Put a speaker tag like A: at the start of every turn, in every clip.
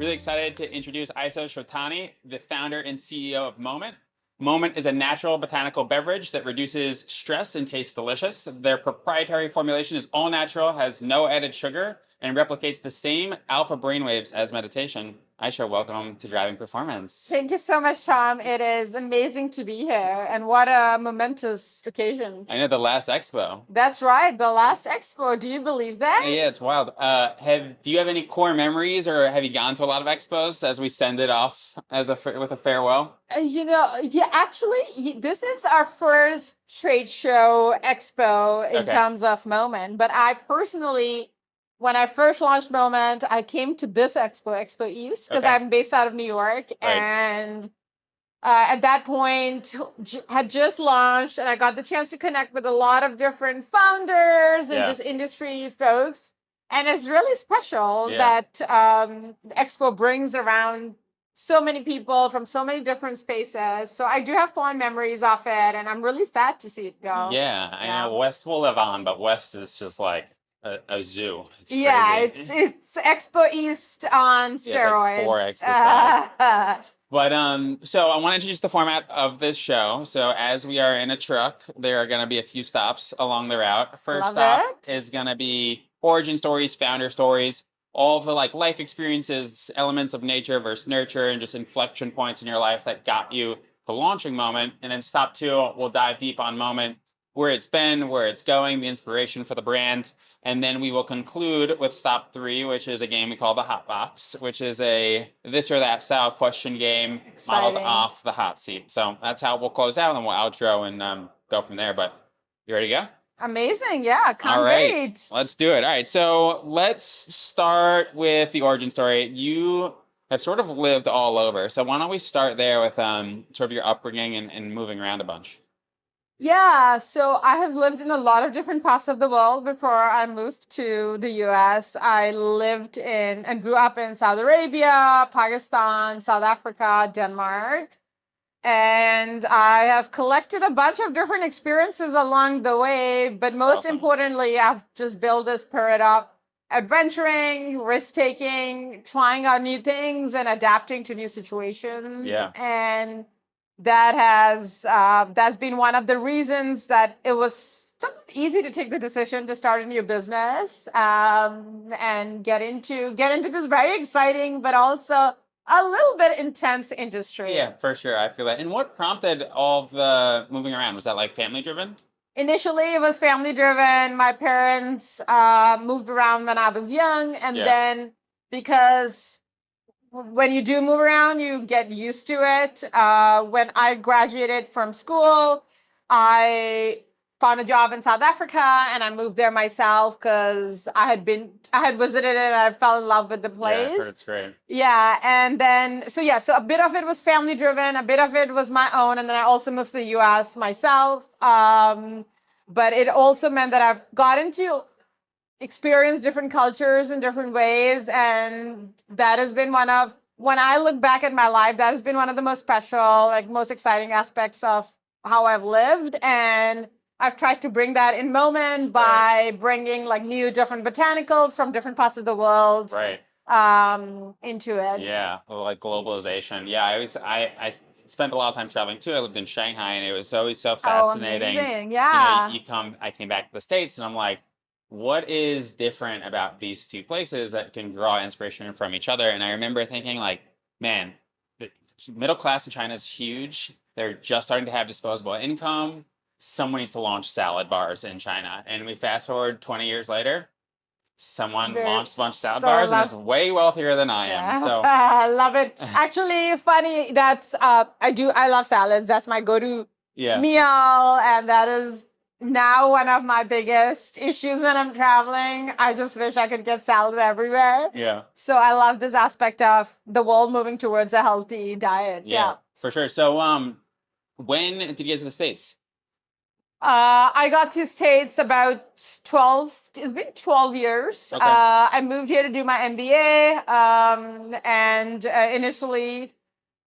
A: really excited to introduce Aisha Chottani, the founder and CEO of Moment. Moment is a natural botanical beverage that reduces stress and tastes delicious. Their proprietary formulation is all natural, has no added sugar, and replicates the same alpha brainwaves as meditation. Aisha, welcome to Driving Performance.
B: Thank you so much, Tom. It is amazing to be here, and what a momentous occasion.
A: I know, the last expo.
B: That's right, the last expo. Do you believe that?
A: Yeah, it's wild. Do you have any core memories, or have you gone to a lot of expos as we send it off as with a farewell?
B: This is our first trade show expo in
A: Okay.
B: terms of Moment. But I personally, when I first launched Moment, I came to this Expo East, because
A: Okay.
B: I'm based out of New York.
A: Right.
B: And at that point, had just launched, and I got the chance to connect with a lot of different founders and
A: Yeah.
B: just industry folks. And it's really special
A: Yeah.
B: that the Expo brings around so many people from so many different spaces. So I do have fond memories of it, and I'm really sad to see it go.
A: Yeah, I know West will live on, but West is just like a zoo. It's
B: Yeah,
A: crazy.
B: it's Expo East on steroids.
A: It's like 4x the size. But so I want to introduce the format of this show. So as we are in a truck, there are going to be a few stops along the route. First
B: Love
A: stop
B: it.
A: is going to be origin stories, founder stories, all of the life experiences, elements of nature versus nurture, and just inflection points in your life that got you to launching Moment. And then stop 2, we'll dive deep on Moment, where it's been, where it's going, the inspiration for the brand. And then we will conclude with stop 3, which is a game we call the Hot Box, which is a this or that style question game modeled
B: Exciting.
A: off the hot seat. So that's how we'll close out, and we'll outro and go from there. But you ready to go?
B: Amazing. Yeah, can't
A: All right,
B: wait.
A: let's do it. All right, so let's start with the origin story. You have sort of lived all over. So why don't we start there with sort of your upbringing and moving around a bunch?
B: Yeah, so I have lived in a lot of different parts of the world before I moved to the US. I lived in and grew up in Saudi Arabia, Pakistan, South Africa, Denmark. And I have collected a bunch of different experiences along the way, but most
A: Awesome.
B: importantly, I've just built this spirit of adventuring, risk-taking, trying out new things, and adapting to new situations.
A: Yeah.
B: And that's been one of the reasons that it was somewhat easy to take the decision to start a new business and get into this very exciting but also a little bit intense industry.
A: Yeah, for sure. I feel that. And what prompted all of the moving around? Was that like family driven?
B: Initially, it was family driven. My parents moved around when I was young, and then because when you do move around, you get used to it. When I graduated from school, I found a job in South Africa, and I moved there myself because I had visited it, and I fell in love with the place.
A: Yeah, I heard it's great.
B: Yeah, and then so a bit of it was family driven, a bit of it was my own, and then I also moved to the US myself. But it also meant that I've gotten to experience different cultures in different ways, and that has been when I look back at my life, that has been one of the most special, most exciting aspects of how I've lived. And I've tried to bring that in Moment by bringing new different botanicals from different parts of the world into it.
A: Yeah, like globalization. Yeah, I spent a lot of time traveling too. I lived in Shanghai, and it was always so fascinating.
B: Oh, amazing. Yeah.
A: I came back to the States, and I'm like, what is different about these two places that can draw inspiration from each other? And I remember thinking, like, man, the middle class in China is huge. They're just starting to have disposable income. Someone needs to launch salad bars in China. And we fast forward 20 years later, someone launched a bunch of salad bars and is way wealthier than I am. So
B: I love it. Actually, funny, that's I love salads. That's my go-to meal, and that is now one of my biggest issues when I'm traveling. I just wish I could get salad everywhere.
A: Yeah.
B: So I love this aspect of the world moving towards a healthy diet.
A: Yeah, for sure. So when did you get to the States?
B: I got to States about 12, it's been 12 years.
A: Okay.
B: I moved here to do my MBA, and initially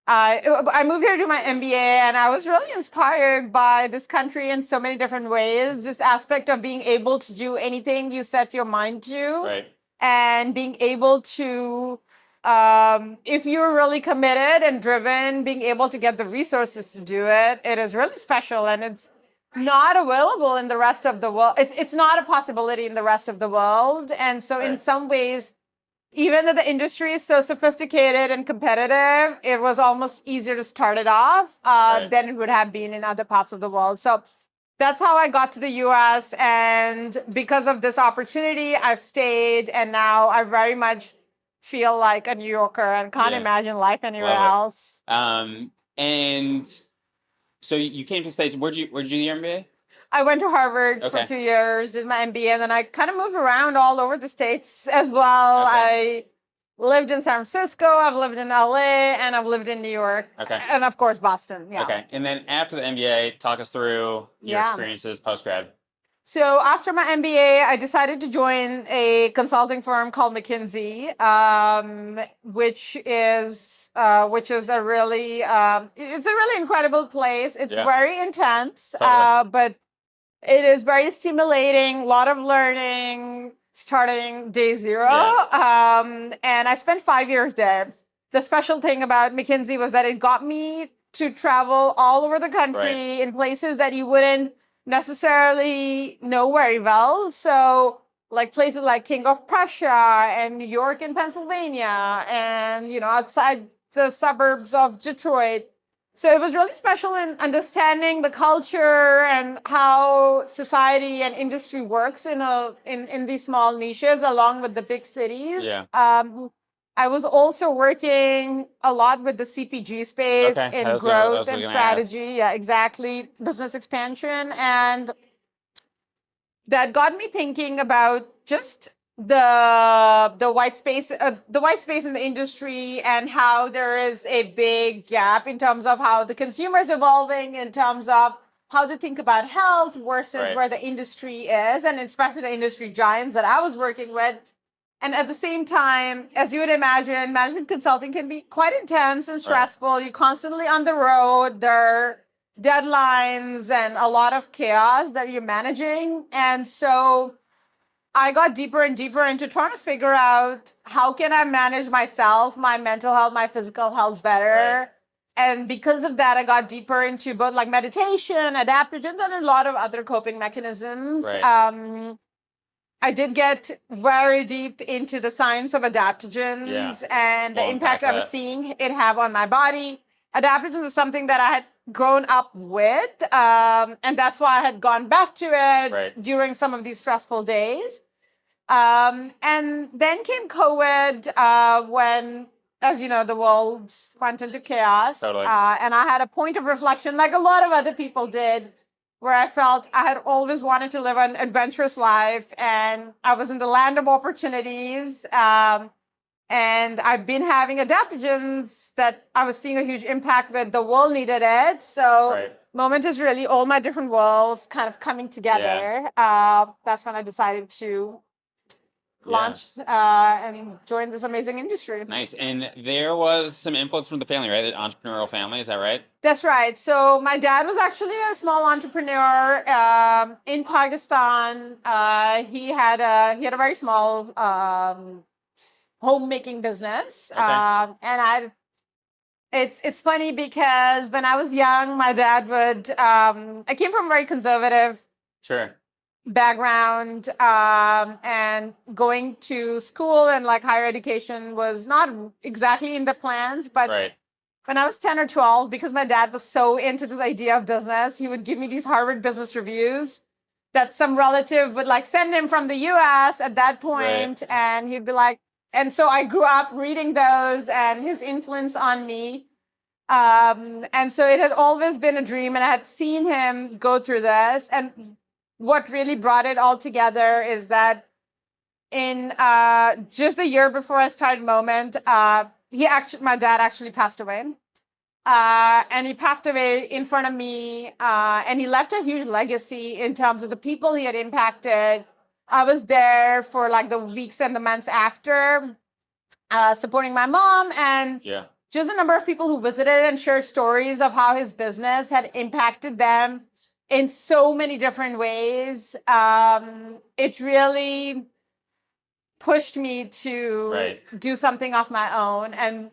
B: I moved here to do my MBA, and I was really inspired by this country in so many different ways. This aspect of being able to do anything you set your mind to,
A: Right.
B: and being able to if you're really committed and driven, being able to get the resources to do it, it is really special, and it's not available in the rest of the world. It's not a possibility in the rest of the world. And so in some ways, even though the industry is so sophisticated and competitive, it was almost easier to start it off than it would have been in other parts of the world. So that's how I got to the US. And because of this opportunity, I've stayed. And now I very much feel like a New Yorker and can't imagine life anywhere else.
A: And so you came to the States. Where'd you do your MBA?
B: I went to Harvard for 2 years, did my MBA, and then I kind of moved around all over the States as well. I lived in San Francisco, I've lived in LA, and I've lived in New York. And of course, Boston.
A: And then after the MBA, talk us through your experiences post-grad.
B: So after my MBA, I decided to join a consulting firm called McKinsey, which is a really it's a really incredible place. It's very intense, but it is very stimulating. A lot of learning, starting day zero. And I spent 5 years there. The special thing about McKinsey was that it got me to travel all over the country in places that you wouldn't necessarily know very well. So like places like King of Prussia and New York and Pennsylvania and, outside the suburbs of Detroit. So it was really special in understanding the culture and how society and industry works in these small niches along with the big cities. I was also working a lot with the CPG space in growth and strategy. Exactly. Business expansion. And that got me thinking about just the white space in the industry and how there is a big gap in terms of how the consumer is evolving, in terms of how they think about health versus where the industry is, and especially the industry giants that I was working with. And at the same time, as you would imagine, management consulting can be quite intense and stressful. You're constantly on the road. There are deadlines and a lot of chaos that you're managing. And so I got deeper and deeper into trying to figure out how can I manage myself, my mental health, my physical health better. And because of that, I got deeper into both like meditation, adaptogens, and a lot of other coping mechanisms. I did get very deep into the science of adaptogens and the impact I was seeing it have on my body. Adaptogens is something that I had grown up with, and that's why I had gone back to it during some of these stressful days. And then came COVID when, as you know, the world went into chaos. And I had a point of reflection, like a lot of other people did, where I felt I had always wanted to live an adventurous life, and I was in the land of opportunities. And I've been having adaptogens that I was seeing a huge impact with. The world needed it. So moment is really all my different worlds kind of coming together. That's when I decided to launch and join this amazing industry.
A: Nice. And there was some influence from the family, right? The entrepreneurial family, is that right?
B: That's right. So my dad was actually a small entrepreneur in Pakistan. He had a very small homemaking business. And it's funny because when I was young, my dad would I came from a very conservative background, and going to school and like higher education was not exactly in the plans, but when I was 10 or 12, because my dad was so into this idea of business, he would give me these Harvard business reviews that some relative would like send him from the US at that point, and he'd be like, and so I grew up reading those and his influence on me. And so it had always been a dream, and I had seen him go through this. And what really brought it all together is that in just the year before I started Moment, my dad actually passed away. And he passed away in front of me, and he left a huge legacy in terms of the people he had impacted. I was there for like the weeks and the months after, supporting my mom, and just the number of people who visited and shared stories of how his business had impacted them in so many different ways. It really pushed me to
A: Right.
B: do something of my own. And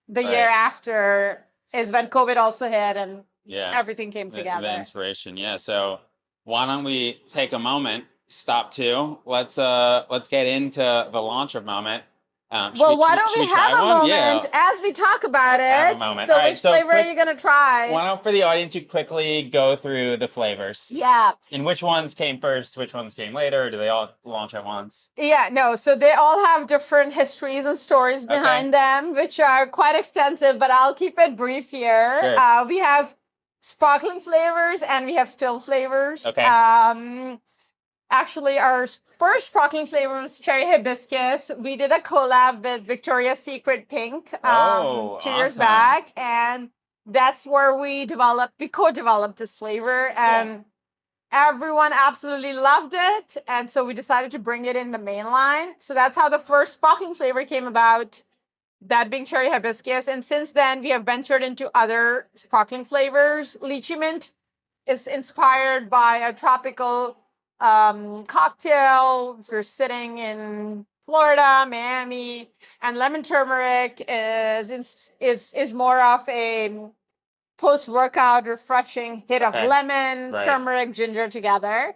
B: the
A: Right.
B: year after is when COVID also hit and
A: Yeah.
B: everything came
A: The
B: together.
A: inspiration. Yeah. So why don't we take a moment, stop to let's get into the launch of Moment.
B: Well, why don't
A: Should
B: we
A: we
B: have
A: try
B: a
A: one?
B: moment
A: Yeah.
B: as we talk about
A: Let's have a
B: it?
A: moment.
B: So
A: All right.
B: which
A: So
B: flavor are
A: quick.
B: you gonna try?
A: Why don't for the audience you quickly go through the flavors?
B: Yeah.
A: And which ones came first? Which ones came later? Or do they all launch at once?
B: Yeah, no. So they all have different histories and stories behind them, which are quite extensive, but I'll keep it brief here.
A: Sure.
B: We have sparkling flavors and we have still flavors.
A: Okay.
B: Actually, our first sparkling flavor was cherry hibiscus. We did a collab with Victoria's Secret Pink 2 years
A: Awesome.
B: back, and that's where we co-developed this flavor, and everyone absolutely loved it. And so we decided to bring it in the main line. So that's how the first sparkling flavor came about, that being cherry hibiscus. And since then, we have ventured into other sparkling flavors. Lychee mint is inspired by a tropical cocktail. If you're sitting in Florida, Miami, and lemon turmeric is more of a post-workout refreshing hit of lemon, turmeric, ginger together.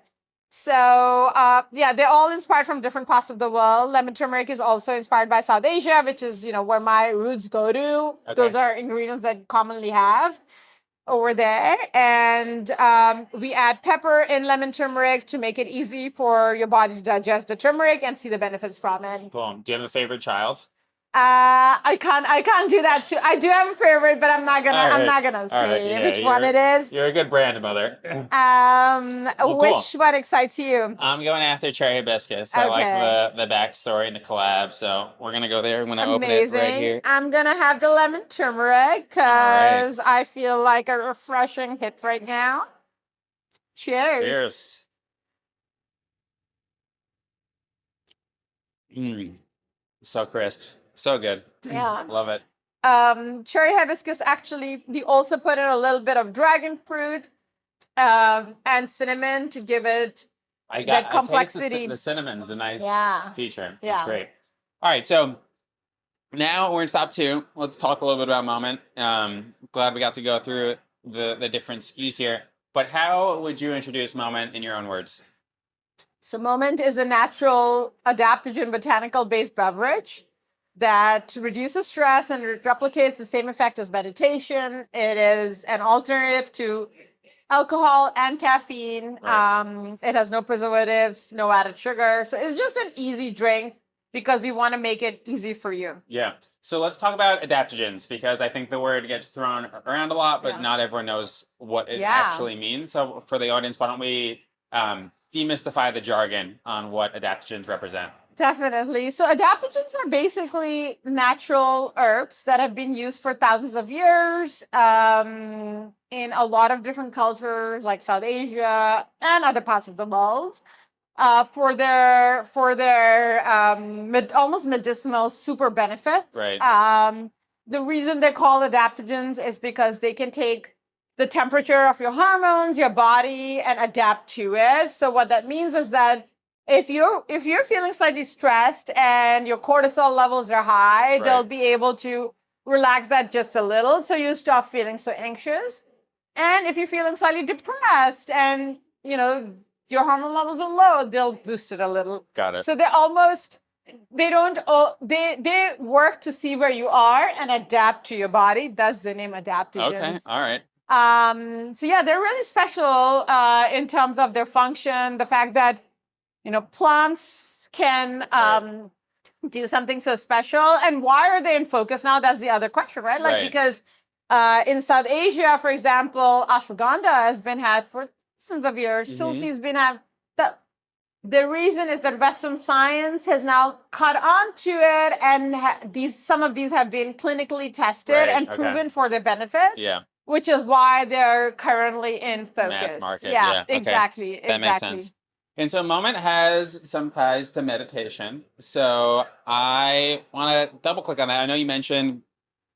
B: So yeah, they're all inspired from different parts of the world. Lemon turmeric is also inspired by South Asia, which is where my roots go to. Those are ingredients that commonly have over there. And we add pepper in lemon turmeric to make it easy for your body to digest the turmeric and see the benefits from it.
A: Boom. Do you have a favorite child?
B: I can't do that too. I do have a favorite, but I'm not gonna say which one it is.
A: You're a good brand mother.
B: Which one excites you?
A: I'm going after cherry hibiscus. I like the backstory and the collab, so we're gonna go there. I'm gonna open it right here.
B: I'm gonna have the lemon turmeric because I feel like a refreshing hit right now. Cheers.
A: Cheers. So crisp. So good.
B: Yeah.
A: Love it.
B: Cherry hibiscus, actually, we also put in a little bit of dragon fruit and cinnamon to give it that complexity.
A: The cinnamon's a nice feature.
B: Yeah.
A: That's great. All right, so now we're in stop 2. Let's talk a little bit about Moment. Glad we got to go through the different SKUs here. But how would you introduce Moment in your own words?
B: So Moment is a natural adaptogen botanical-based beverage that reduces stress and replicates the same effect as meditation. It is an alternative to alcohol and caffeine. It has no preservatives, no added sugar. So it's just an easy drink because we want to make it easy for you.
A: Yeah. So let's talk about adaptogens, because I think the word gets thrown around a lot, but not everyone knows what it actually means. So for the audience, why don't we demystify the jargon on what adaptogens represent?
B: Definitely. So adaptogens are basically natural herbs that have been used for thousands of years in a lot of different cultures like South Asia and other parts of the world for their almost medicinal super benefits. The reason they're called adaptogens is because they can take the temperature of your hormones, your body, and adapt to it. So what that means is that if you're feeling slightly stressed and your cortisol levels are high, they'll be able to relax that just a little, so you stop feeling so anxious. And if you're feeling slightly depressed and your hormone levels are low, they'll boost it a little.
A: Got it.
B: So they work to see where you are and adapt to your body. That's the name adaptogens.
A: Okay. All right.
B: So yeah, they're really special in terms of their function. The fact that plants can do something so special. And why are they in focus now? That's the other question, right? Because in South Asia, for example, ashwagandha has been had for thousands of years. Tulsi's been had. The reason is that Western science has now caught on to it, and some of these have been clinically tested and proven for their benefits.
A: Yeah.
B: Which is why they're currently in focus.
A: Mass market.
B: Yeah. Exactly.
A: That makes sense. And so Moment has some ties to meditation. So I want to double click on that. I know you mentioned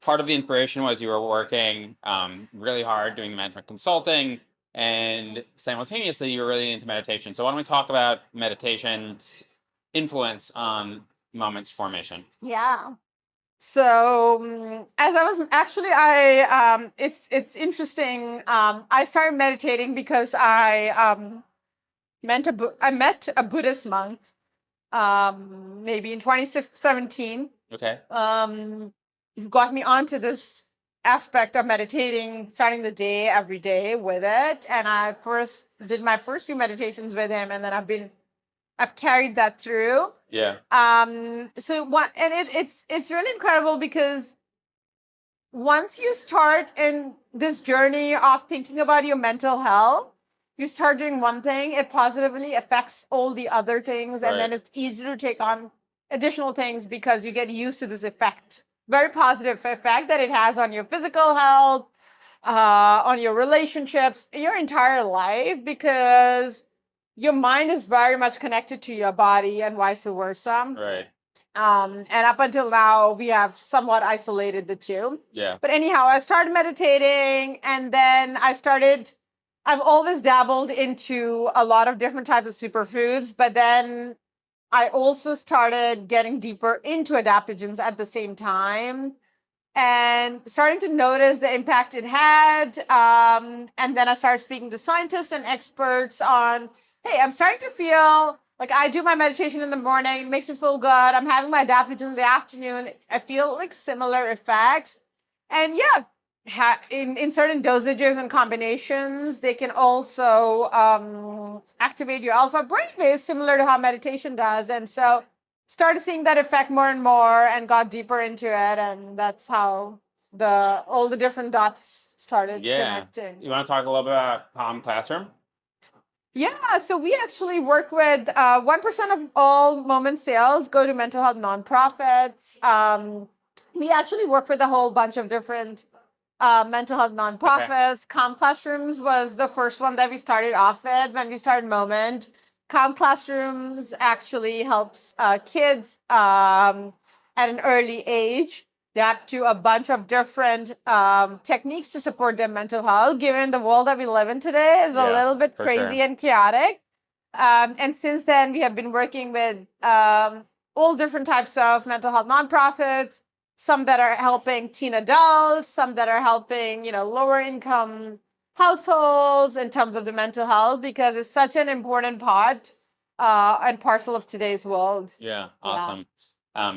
A: part of the inspiration was you were working really hard doing management consulting, and simultaneously you were really into meditation. So why don't we talk about meditation's influence on moment's formation.
B: Yeah. So as I was actually, it's interesting. I started meditating because I met a Buddhist monk, maybe in 2017.
A: Okay.
B: Got me onto this aspect of meditating, starting the day every day with it. And I first did my first few meditations with him, and then I've carried that through.
A: Yeah.
B: So what, and it's really incredible because once you start in this journey of thinking about your mental health, you start doing one thing, it positively affects all the other things, and then
A: Right.
B: it's easier to take on additional things because you get used to this effect, very positive effect that it has on your physical health, on your relationships, your entire life, because your mind is very much connected to your body and vice versa.
A: Right.
B: And up until now, we have somewhat isolated the two.
A: Yeah.
B: But anyhow, I started meditating, and then I've always dabbled into a lot of different types of superfoods, but then I also started getting deeper into adaptogens at the same time and starting to notice the impact it had. And then I started speaking to scientists and experts on, hey, I'm starting to feel like I do my meditation in the morning, it makes me feel good. I'm having my adaptogens in the afternoon. I feel like similar effects. And yeah, in certain dosages and combinations, they can also activate your alpha brainwaves, similar to how meditation does. And so started seeing that effect more and more and got deeper into it, and that's how all the different dots started connecting.
A: You want to talk a little bit about Calm Classroom?
B: Yeah, so we actually work with 1% of all moment sales go to mental health nonprofits. We actually work with a whole bunch of different mental health nonprofits. Calm Classrooms was the first one that we started off with when we started Moment. Calm Classrooms actually helps kids at an early age adapt to a bunch of different techniques to support their mental health, given the world that we live in today is a little bit crazy and chaotic. And since then, we have been working with all different types of mental health nonprofits, some that are helping teen adults, some that are helping, lower income households in terms of the mental health, because it's such an important part and parcel of today's world.
A: Yeah, awesome.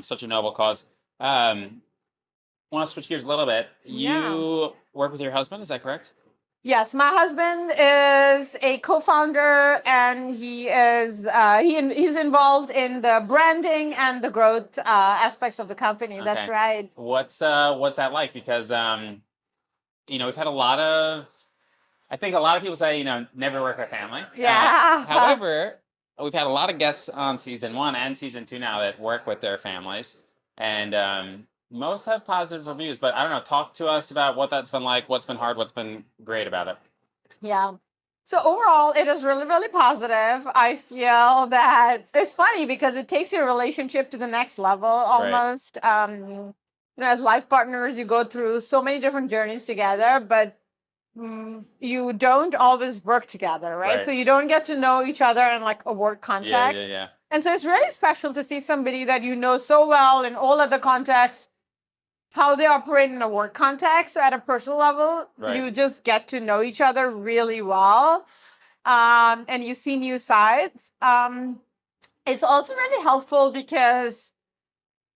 A: Such a noble cause. Want to switch gears a little bit. You work with your husband, is that correct?
B: Yes, my husband is a co-founder, and he's involved in the branding and the growth aspects of the company. That's
A: Okay.
B: right.
A: What's that like? Because we've had a lot of, I think a lot of people say, never work with family.
B: Yeah.
A: However, we've had a lot of guests on season 1 and season 2 now that work with their families, and most have positive reviews. But I don't know. Talk to us about what that's been like. What's been hard. What's been great about it.
B: Yeah. So overall, it is really, really positive. I feel that it's funny because it takes your relationship to the next level almost. As life partners, you go through so many different journeys together, but you don't always work together, right? So you don't get to know each other in like a work context.
A: Yeah.
B: And so it's really special to see somebody that you know so well in all other contexts, how they operate in a work context. So at a personal level, you just get to know each other really well, and you see new sides. It's also really helpful because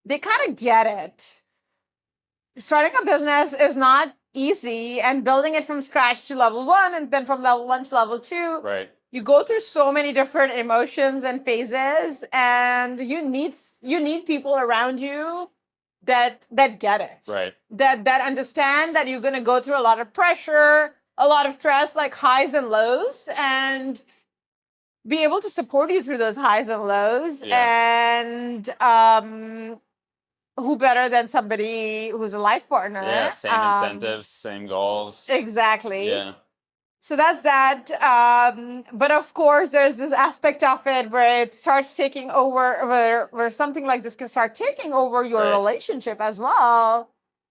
B: they kind of get it. Starting a business is not easy, and building it from scratch to level 1 and then from level 1 to level 2. You go through so many different emotions and phases, and you need people around you that get it, that understand that you're going to go through a lot of pressure, a lot of stress, like highs and lows, and be able to support you through those highs and lows. And who better than somebody who's a life partner?
A: Yeah, same incentives, same goals.
B: Exactly.
A: Yeah.
B: So that's that. But of course, there's this aspect of it where it starts taking over, where something like this can start taking over your relationship as well.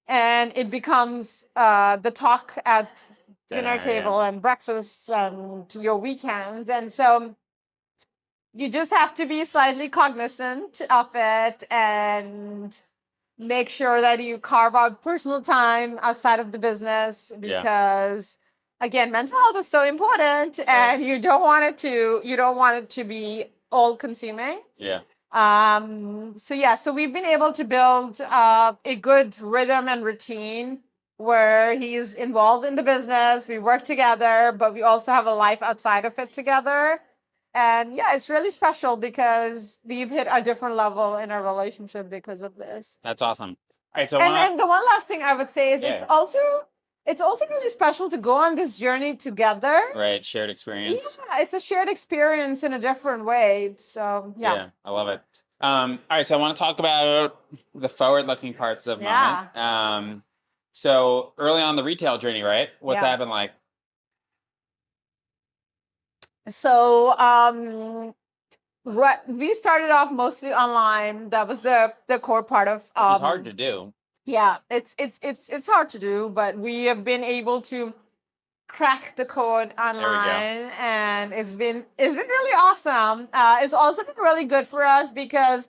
B: And it becomes the talk at dinner table and breakfast and your weekends. And so You just have to be slightly cognizant of it and make sure that you carve out personal time outside of the business
A: Yeah.
B: because again, mental health is so important and you don't want it to be all consuming.
A: Yeah.
B: So we've been able to build a good rhythm and routine where he's involved in the business, we work together, but we also have a life outside of it together. And yeah, it's really special because we've hit a different level in our relationship because of this.
A: That's awesome. All right, so
B: And the one last thing I would say is
A: Yeah.
B: it's also really special to go on this journey together.
A: right, shared experience.
B: Yeah, it's a shared experience in a different way. So yeah.
A: I love it. All right, so I want to talk about the forward-looking parts of
B: Yeah.
A: Moment. So early on the retail journey, right? What's
B: Yeah.
A: that been like?
B: So we started off mostly online. That was the core part of
A: It's hard to do.
B: yeah, it's hard to do, but we have been able to crack the code online, and it's been really awesome. It's also been really good for us because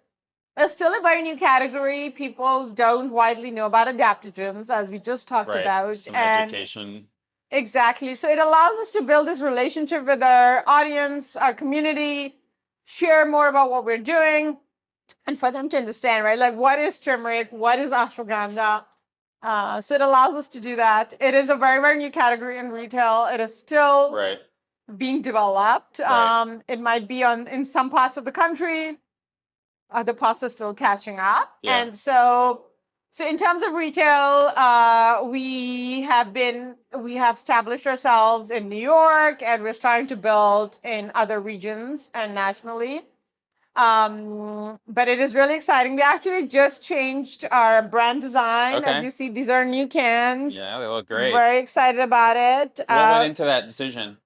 B: it's still a very new category. People don't widely know about adaptogens, as we just talked about.
A: Some
B: and
A: education.
B: Exactly. So it allows us to build this relationship with our audience, our community, share more about what we're doing, and for them to understand, right? Like, what is turmeric? What is ashwagandha? So it allows us to do that. It is a very, very new category in retail. It is still
A: Right.
B: being developed.
A: Right.
B: It might be in some parts of the country. Other parts are still catching up.
A: Yeah.
B: And so in terms of retail, we have established ourselves in New York, and we're starting to build in other regions and nationally. But it is really exciting. We actually just changed our brand design.
A: Okay.
B: As you see, these are new cans.
A: Yeah, they look great.
B: Very excited about it.
A: What went into that decision?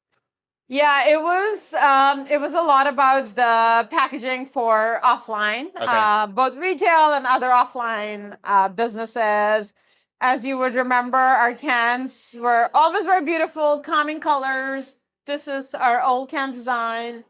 B: Yeah, it was a lot about the packaging for offline,
A: Okay.
B: both retail and other offline businesses. As you would remember, our cans were always very beautiful, calming colors. This is our old can design.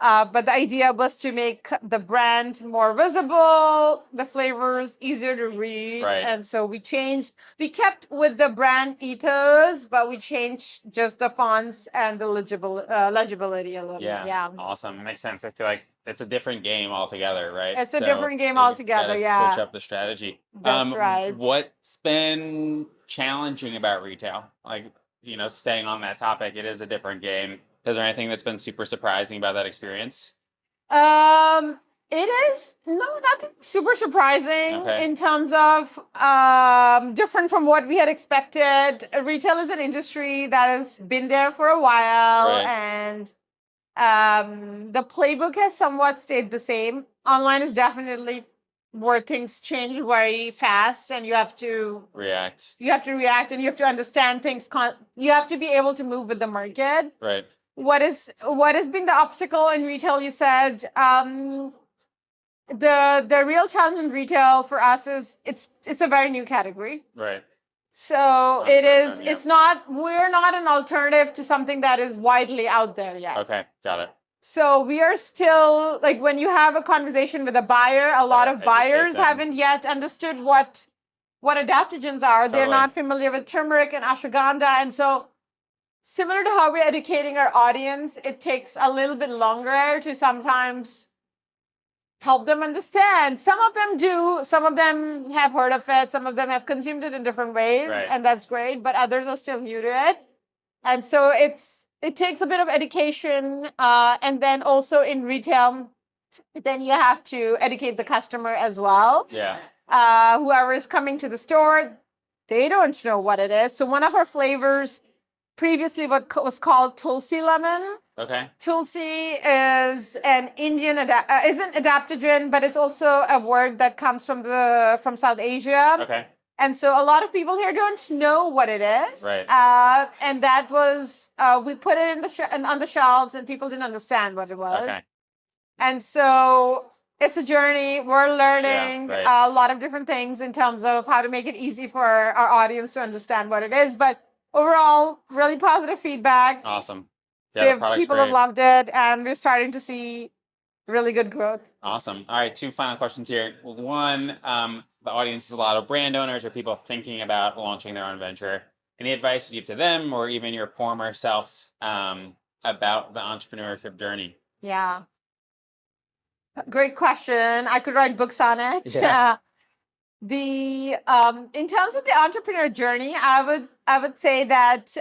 B: But the idea was to make the brand more visible, the flavors easier to read.
A: Right.
B: And so we kept with the brand ethos, but we changed just the fonts and the legibility a little. Yeah.
A: Awesome. Makes sense. I feel like it's a different game altogether, right?
B: It's a different game
A: you
B: altogether,
A: gotta
B: yeah.
A: Switch up the strategy.
B: That's right.
A: What's been challenging about retail? Like, staying on that topic, it is a different game. Is there anything that's been super surprising about that experience?
B: It is nothing super surprising in terms of different from what we had expected. Retail is an industry that has been there for a while, and the playbook has somewhat stayed the same. Online is definitely where things change very fast, and you have to react. You have to react, and you have to understand things. You have to be able to move with the market.
A: Right.
B: What has been the obstacle in retail? You said the real challenge in retail for us is it's a very new category.
A: Right.
B: So it's not, we're not an alternative to something that is widely out there yet.
A: Okay, got it.
B: So we are still, like, when you have a conversation with a buyer, a lot of buyers haven't yet understood what adaptogens are. They're not familiar with turmeric and ashwagandha. And so similar to how we're educating our audience, it takes a little bit longer to sometimes help them understand. Some of them do, some of them have heard of it, some of them have consumed it in different ways, and that's great, but others are still new to it. And so it takes a bit of education, and then also in retail, then you have to educate the customer as well.
A: Yeah.
B: Whoever is coming to the store, they don't know what it is. So one of our flavors previously was called Tulsi lemon.
A: Okay.
B: Tulsi is an Indian isn't adaptogen, but it's also a word that comes from South Asia.
A: Okay.
B: And so a lot of people here don't know what it is.
A: Right.
B: And that was we put it on the shelves, and people didn't understand what it was.
A: Okay.
B: And so it's a journey. We're learning a lot of different things in terms of how to make it easy for our audience to understand what it is. But overall, really positive feedback.
A: Awesome. Yeah,
B: People have loved it, and we're starting to see Really good growth.
A: Awesome. All right, two final questions here. One, the audience is a lot of brand owners or people thinking about launching their own venture. Any advice you give to them or even your former self about the entrepreneurship journey?
B: Yeah. Great question. I could write books on it.
A: Yeah.
B: The in terms of the entrepreneur journey, I would say that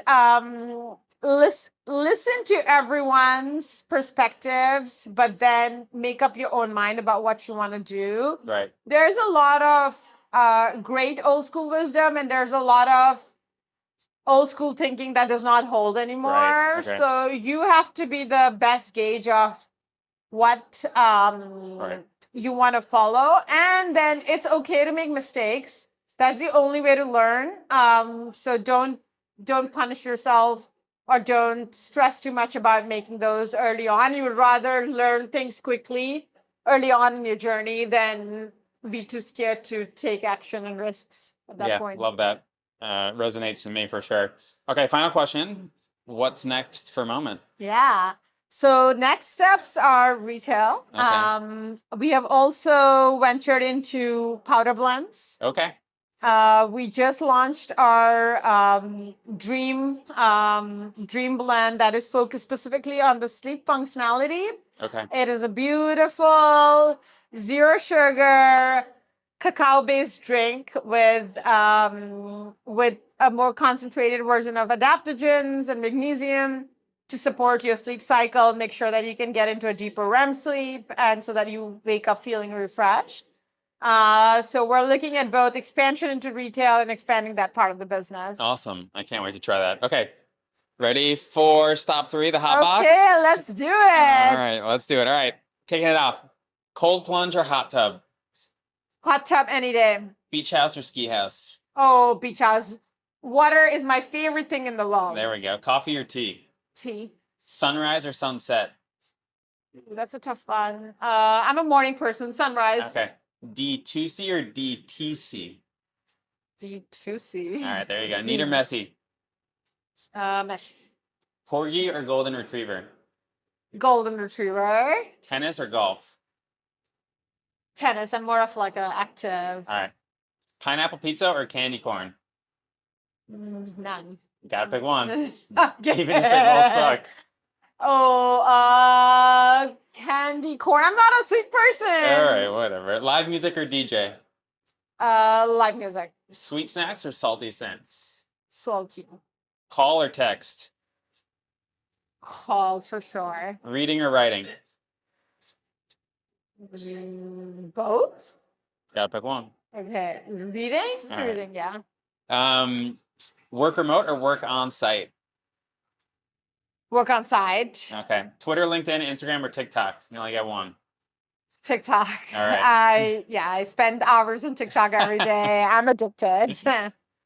B: listen to everyone's perspectives, but then make up your own mind about what you want to do.
A: Right.
B: There's a lot of great old school wisdom, and there's a lot of old school thinking that does not hold anymore.
A: Right. Okay.
B: So you have to be the best gauge of what
A: Right.
B: you want to follow, and then it's okay to make mistakes. That's the only way to learn. So don't punish yourself or don't stress too much about making those early on. You would rather learn things quickly early on in your journey than be too scared to take action and risks at that point.
A: Love that. Resonates with me for sure. Okay, final question. What's next for Moment?
B: Yeah. So next steps are retail.
A: Okay.
B: We have also ventured into powder blends.
A: Okay.
B: We just launched our dream blend that is focused specifically on the sleep functionality.
A: Okay.
B: It is a beautiful zero sugar cacao based drink with a more concentrated version of adaptogens and magnesium to support your sleep cycle, make sure that you can get into a deeper REM sleep, and so that you wake up feeling refreshed. So we're looking at both expansion into retail and expanding that part of the business.
A: Awesome. I can't wait to try that. Okay. Ready for stop 3, the hot box?
B: Okay, let's do it.
A: All right, let's do it. All right. Kicking it off. Cold plunge or hot tub?
B: Hot tub any day.
A: Beach house or ski house?
B: Oh, beach house. Water is my favorite thing in the world.
A: There we go. Coffee or tea?
B: Tea.
A: Sunrise or sunset?
B: That's a tough one. I'm a morning person. Sunrise.
A: Okay. D2C or DTC?
B: D2C.
A: All right, there you go. Neat or messy?
B: Messy.
A: Corgi or golden retriever?
B: Golden retriever.
A: Tennis or golf?
B: Tennis. I'm more of like a active.
A: All right. Pineapple pizza or candy corn?
B: None.
A: You gotta pick one.
B: Okay.
A: Even if they both suck.
B: Oh, candy corn. I'm not a sweet person.
A: All right, whatever. Live music or DJ?
B: Live music.
A: Sweet snacks or salty snacks?
B: Salty.
A: Call or text?
B: Call for sure.
A: Reading or writing?
B: Both.
A: Gotta pick one.
B: Okay. Reading?
A: All right.
B: Reading, yeah.
A: Work remote or work on site?
B: Work on site.
A: Okay. Twitter, LinkedIn, Instagram, or TikTok? You only get one.
B: TikTok.
A: All right.
B: I spend hours on TikTok every day. I'm addicted.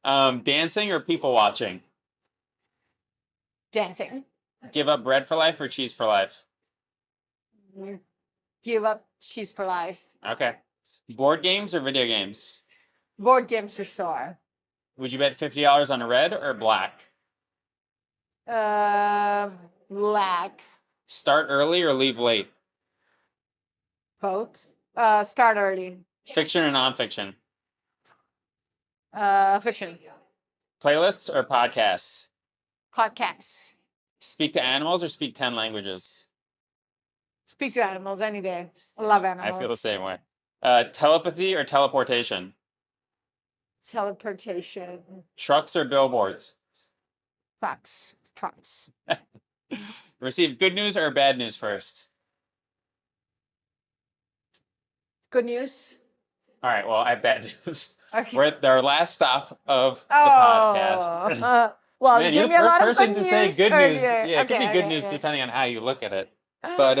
A: Dancing or people watching?
B: Dancing.
A: Give up bread for life or cheese for life?
B: Give up cheese for life.
A: Okay. Board games or video games?
B: Board games for sure.
A: Would you bet $50 on red or black?
B: Black.
A: Start early or leave late?
B: Both. Start early.
A: Fiction or nonfiction?
B: Fiction.
A: Playlists or podcasts?
B: Podcasts.
A: Speak to animals or speak 10 languages?
B: Speak to animals any day. I love animals.
A: I feel the same way. Telepathy or teleportation?
B: Teleportation.
A: Trucks or billboards?
B: Trucks.
A: Receive good news or bad news first?
B: Good news.
A: All right, well, I have bad news.
B: Okay.
A: We're at our last stop of the podcast.
B: Well,
A: Man,
B: you
A: you're
B: give
A: the
B: me a
A: first
B: lot of
A: person
B: good
A: to say
B: news
A: good news.
B: earlier.
A: Yeah, it could be good news
B: Okay.
A: depending on how you look at it. But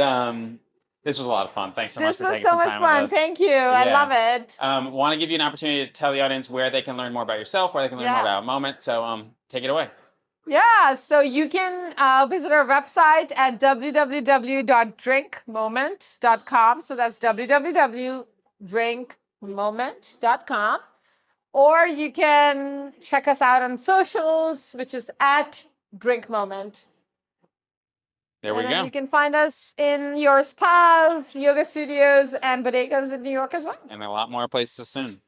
A: this was a lot of fun. Thanks so much
B: This
A: for
B: was
A: taking
B: so
A: some
B: much
A: time
B: fun.
A: with us.
B: Thank you. I love it.
A: Want to give you an opportunity to tell the audience where they can learn more about yourself, where they can learn more about Moment. So take it away.
B: Yeah, so you can visit our website at www.drinkmoment.com. So that's www.drinkmoment.com. Or you can check us out on socials, which is at Drink Moment.
A: There we
B: And then
A: go.
B: you can find us in your spas, yoga studios, and bodegas in New York as well.
A: And a lot more places soon.